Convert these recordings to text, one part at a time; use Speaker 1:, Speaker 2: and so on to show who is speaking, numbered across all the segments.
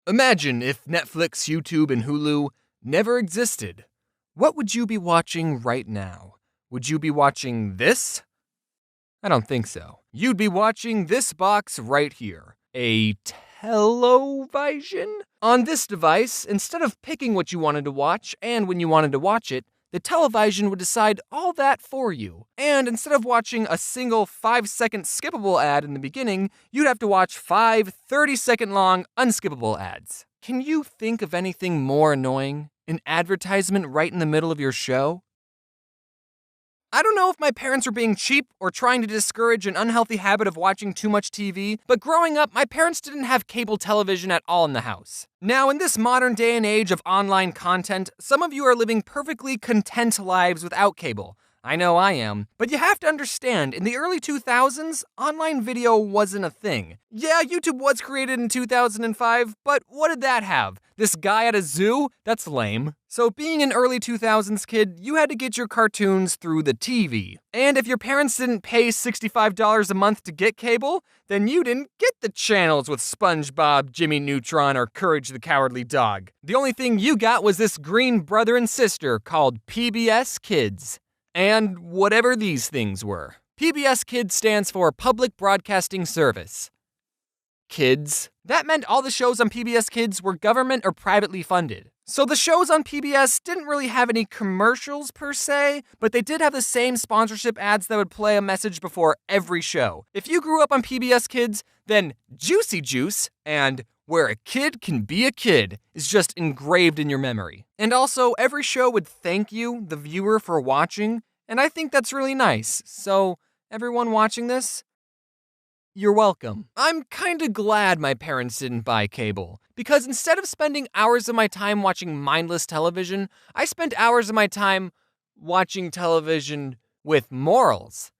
Speaker 1: Imagine if Netflix, YouTube, and Hulu never existed. What would you be watching right now? Would you be watching this? I don't think so. You'd be watching this box right here. A television? On this device, instead of picking what you wanted to watch and when you wanted to watch it, the television would decide all that for you. And instead of watching a single 5-second skippable ad in the beginning, you'd have to watch 5 30-second long unskippable ads. Can you think of anything more annoying? An advertisement right in the middle of your show? I don't know if my parents were being cheap or trying to discourage an unhealthy habit of watching too much TV, but growing up, my parents didn't have cable television at all in the house. Now, in this modern day and age of online content, some of you are living perfectly content lives without cable. I know I am. But you have to understand, in the early 2000s, online video wasn't a thing. Yeah, YouTube was created in 2005, but what did that have? This guy at a zoo? That's lame. So being an early 2000s kid, you had to get your cartoons through the TV. And if your parents didn't pay $65 a month to get cable, then you didn't get the channels with SpongeBob, Jimmy Neutron, or Courage the Cowardly Dog. The only thing you got was this green brother and sister called PBS Kids. And whatever these things were. PBS Kids stands for Public Broadcasting Service. Kids. That meant all the shows on PBS Kids were government or privately funded. So the shows on PBS didn't really have any commercials per se, but they did have the same sponsorship ads that would play a message before every show. If you grew up on PBS Kids, then Juicy Juice and Where a Kid Can Be a Kid is just engraved in your memory. And also, every show would thank you, the viewer, for watching, and I think that's really nice. So, everyone watching this, you're welcome. I'm kinda glad my parents didn't buy cable, because instead of spending hours of my time watching mindless television, I spent hours of my time watching television with morals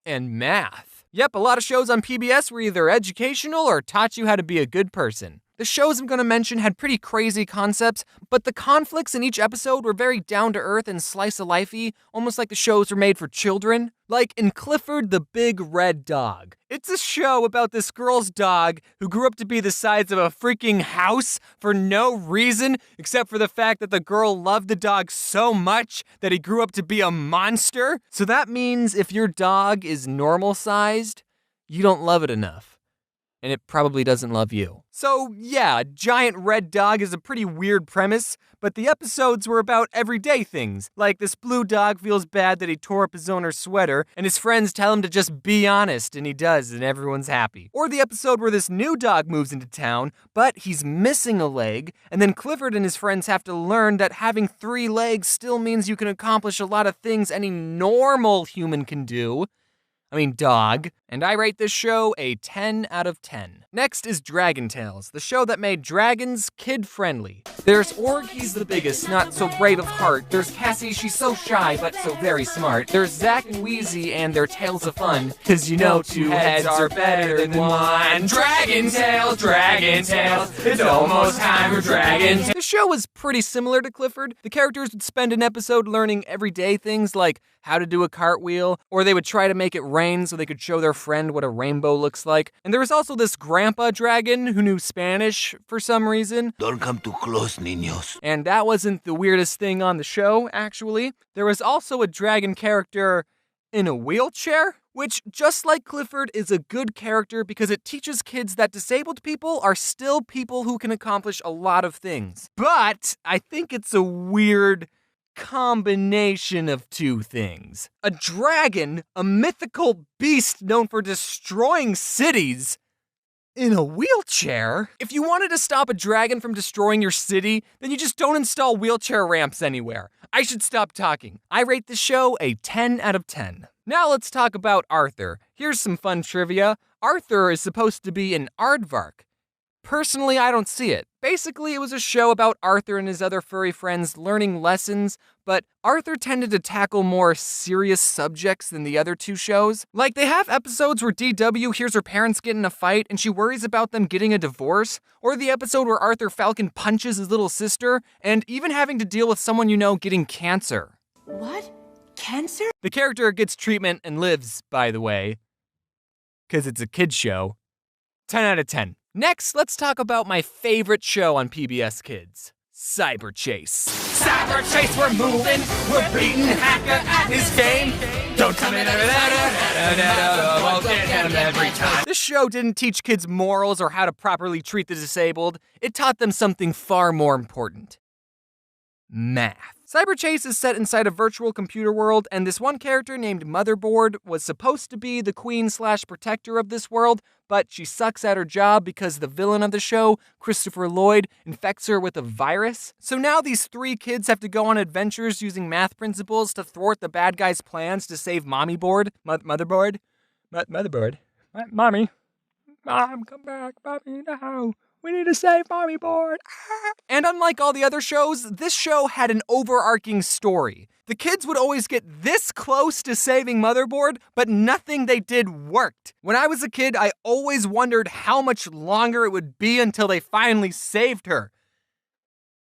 Speaker 1: and math. Yep, a lot of shows on PBS were either educational or taught you how to be a good person. The shows I'm going to mention had pretty crazy concepts, but the conflicts in each episode were very down-to-earth and slice-of-life-y, almost like the shows were made for children. Like in Clifford the Big Red Dog. It's a show about this girl's dog who grew up to be the size of a freaking house for no reason, except for the fact that the girl loved the dog so much that he grew up to be a monster. So that means if your dog is normal-sized, you don't love it enough. And it probably doesn't love you. So yeah, a giant red dog is a pretty weird premise, but the episodes were about everyday things. Like this blue dog feels bad that he tore up his owner's sweater, and his friends tell him to just be honest, and he does, and everyone's happy. Or the episode where this new dog moves into town, but he's missing a leg, and then Clifford and his friends have to learn that having 3 legs still means you can accomplish a lot of things any normal human can do. Dog. And I rate this show a 10 out of 10. Next is Dragon Tales, the show that made dragons kid-friendly. There's Org, he's the biggest, not so brave of heart. There's Cassie, she's so shy, but so very smart. There's Zack and Wheezy and their tales of fun, 'cause you know 2 heads are better than 1. Dragon Tales, it's almost time for Dragon Tales. The show was pretty similar to Clifford. The characters would spend an episode learning everyday things like how to do a cartwheel, or they would try to make it rain so they could show their friend what a rainbow looks like. And there was also this grandpa dragon who knew Spanish for some reason.
Speaker 2: Don't come too close, niños.
Speaker 1: And that wasn't the weirdest thing on the show, actually. There was also a dragon character in a wheelchair, which, just like Clifford, is a good character because it teaches kids that disabled people are still people who can accomplish a lot of things. But I think it's a weird combination of 2 things. A dragon, a mythical beast known for destroying cities, in a wheelchair? If you wanted to stop a dragon from destroying your city, then you just don't install wheelchair ramps anywhere. I should stop talking. I rate the show a 10 out of 10. Now let's talk about Arthur. Here's some fun trivia. Arthur is supposed to be an aardvark. Personally, I don't see it. Basically, it was a show about Arthur and his other furry friends learning lessons, but Arthur tended to tackle more serious subjects than the other 2 shows. Like, they have episodes where DW hears her parents get in a fight and she worries about them getting a divorce, or the episode where Arthur Falcon punches his little sister, and even having to deal with someone you know getting cancer.
Speaker 3: What? Cancer?
Speaker 1: The character gets treatment and lives, by the way, because it's a kid's show. 10 out of 10. Next, let's talk about my favorite show on PBS Kids, Cyber Chase. Cyber Chase, we're moving, we're beating Hacker at his game. Don't tell me that, won't get him every time. This show didn't teach kids morals or how to properly treat the disabled. It taught them something far more important. Math. Cyber Chase is set inside a virtual computer world, and this one character named Motherboard was supposed to be the queen/protector of this world, but she sucks at her job because the villain of the show, Christopher Lloyd, infects her with a virus. So now these three kids have to go on adventures using math principles to thwart the bad guy's plans to save Mommyboard. Motherboard? Motherboard? Mommy? Mom, come back. Mommy, no. We need to save Mommyboard. And unlike all the other shows, this show had an overarching story. The kids would always get this close to saving Motherboard, but nothing they did worked. When I was a kid, I always wondered how much longer it would be until they finally saved her.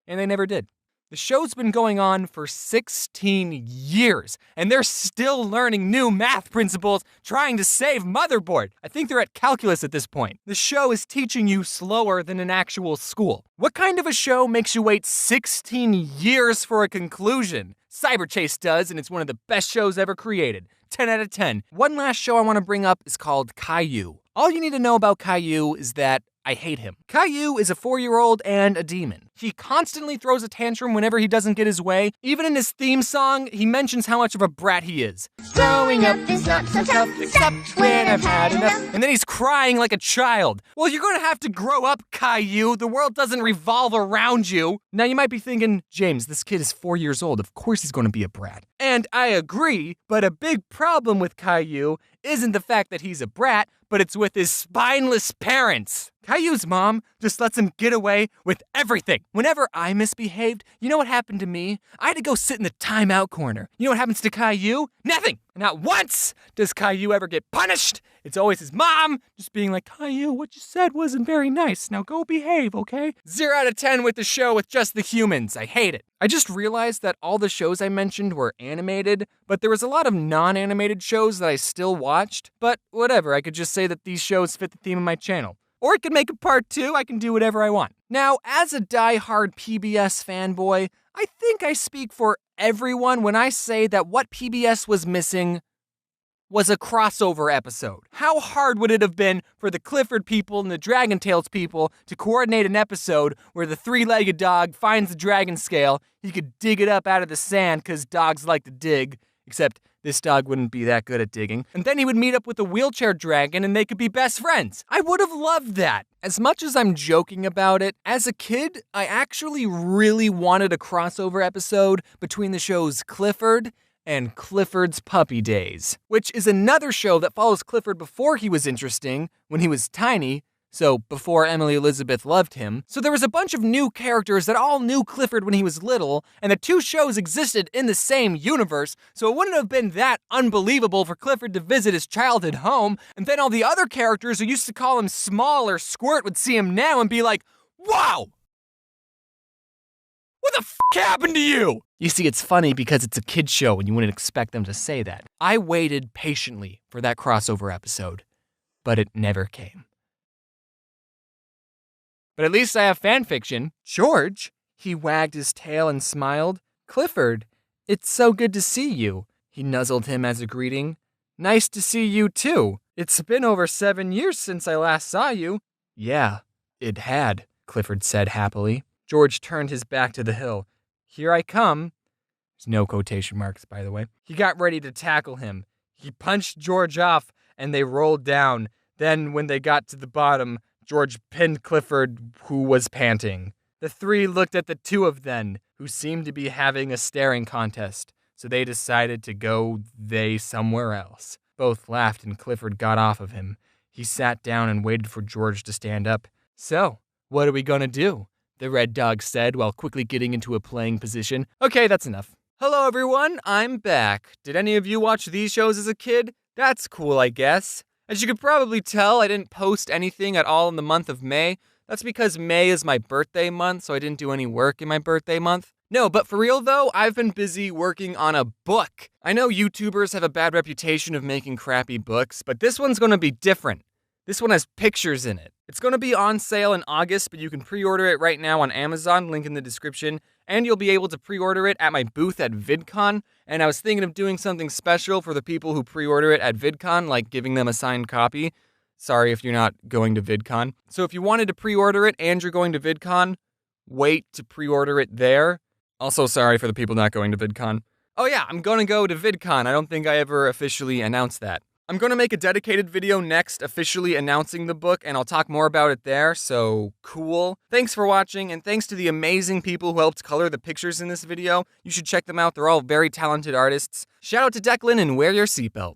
Speaker 1: And they never did. The show's been going on for 16 years, and they're still learning new math principles trying to save Motherboard. I think they're at calculus at this point. The show is teaching you slower than an actual school. What kind of a show makes you wait 16 years for a conclusion? Cyber Chase does, and it's one of the best shows ever created. 10 out of 10. One last show I want to bring up is called Caillou. All you need to know about Caillou is that I hate him. Caillou is a 4-year-old and a demon. He constantly throws a tantrum whenever he doesn't get his way. Even in his theme song, he mentions how much of a brat he is. Growing up is not so tough, except when I've had enough. And then he's crying like a child. Well, you're gonna have to grow up, Caillou. The world doesn't revolve around you. Now you might be thinking, James, this kid is 4 years old. Of course he's gonna be a brat. And I agree, but a big problem with Caillou isn't the fact that he's a brat, but it's with his spineless parents. Caillou's mom just lets him get away with everything. Whenever I misbehaved, you know what happened to me? I had to go sit in the timeout corner. You know what happens to Caillou? Nothing! Not once does Caillou ever get punished. It's always his mom just being like, Caillou, what you said wasn't very nice. Now go behave, okay? 0 out of 10 with the show with just the humans. I hate it. I just realized that all the shows I mentioned were animated, but there was a lot of non-animated shows that I still watched. But whatever, I could just say that these shows fit the theme of my channel. Or it could make a part 2, I can do whatever I want. Now, as a die-hard PBS fanboy, I think I speak for everyone when I say that what PBS was missing was a crossover episode. How hard would it have been for the Clifford people and the Dragon Tales people to coordinate an episode where the three-legged dog finds the dragon scale, he could dig it up out of the sand because dogs like to dig, except this dog wouldn't be that good at digging. And then he would meet up with a wheelchair dragon and they could be best friends. I would have loved that. As much as I'm joking about it, as a kid, I actually really wanted a crossover episode between the shows Clifford and Clifford's Puppy Days, which is another show that follows Clifford before he was interesting, when he was tiny, so before Emily Elizabeth loved him. So there was a bunch of new characters that all knew Clifford when he was little, and the two shows existed in the same universe, so it wouldn't have been that unbelievable for Clifford to visit his childhood home, and then all the other characters who used to call him Small or Squirt would see him now and be like, wow! What the f*** happened to you? You see, it's funny because it's a kid's show and you wouldn't expect them to say that. I waited patiently for that crossover episode, but it never came. But at least I have fanfiction. George, he wagged his tail and smiled. Clifford, it's so good to see you. He nuzzled him as a greeting. Nice to see you too. It's been over 7 years since I last saw you. Yeah, it had, Clifford said happily. George turned his back to the hill. Here I come. There's no quotation marks, by the way. He got ready to tackle him. He punched George off, and they rolled down. Then, when they got to the bottom, George pinned Clifford, who was panting. The three looked at the two of them, who seemed to be having a staring contest, so they decided to go somewhere else. Both laughed, and Clifford got off of him. He sat down and waited for George to stand up. So, what are we gonna do? The red dog said while quickly getting into a playing position. Okay, that's enough. Hello everyone, I'm back. Did any of you watch these shows as a kid? That's cool, I guess. As you could probably tell, I didn't post anything at all in the month of May. That's because May is my birthday month, so I didn't do any work in my birthday month. No, but for real though, I've been busy working on a book. I know YouTubers have a bad reputation of making crappy books, but this one's gonna be different. This one has pictures in it. It's going to be on sale in August, but you can pre-order it right now on Amazon, link in the description, and you'll be able to pre-order it at my booth at VidCon, and I was thinking of doing something special for the people who pre-order it at VidCon, like giving them a signed copy. Sorry if you're not going to VidCon. So if you wanted to pre-order it and you're going to VidCon, wait to pre-order it there. Also, sorry for the people not going to VidCon. Oh yeah, I'm going to go to VidCon. I don't think I ever officially announced that. I'm going to make a dedicated video next officially announcing the book, and I'll talk more about it there, so cool. Thanks for watching, and thanks to the amazing people who helped color the pictures in this video. You should check them out. They're all very talented artists. Shout out to Declan and wear your seatbelt.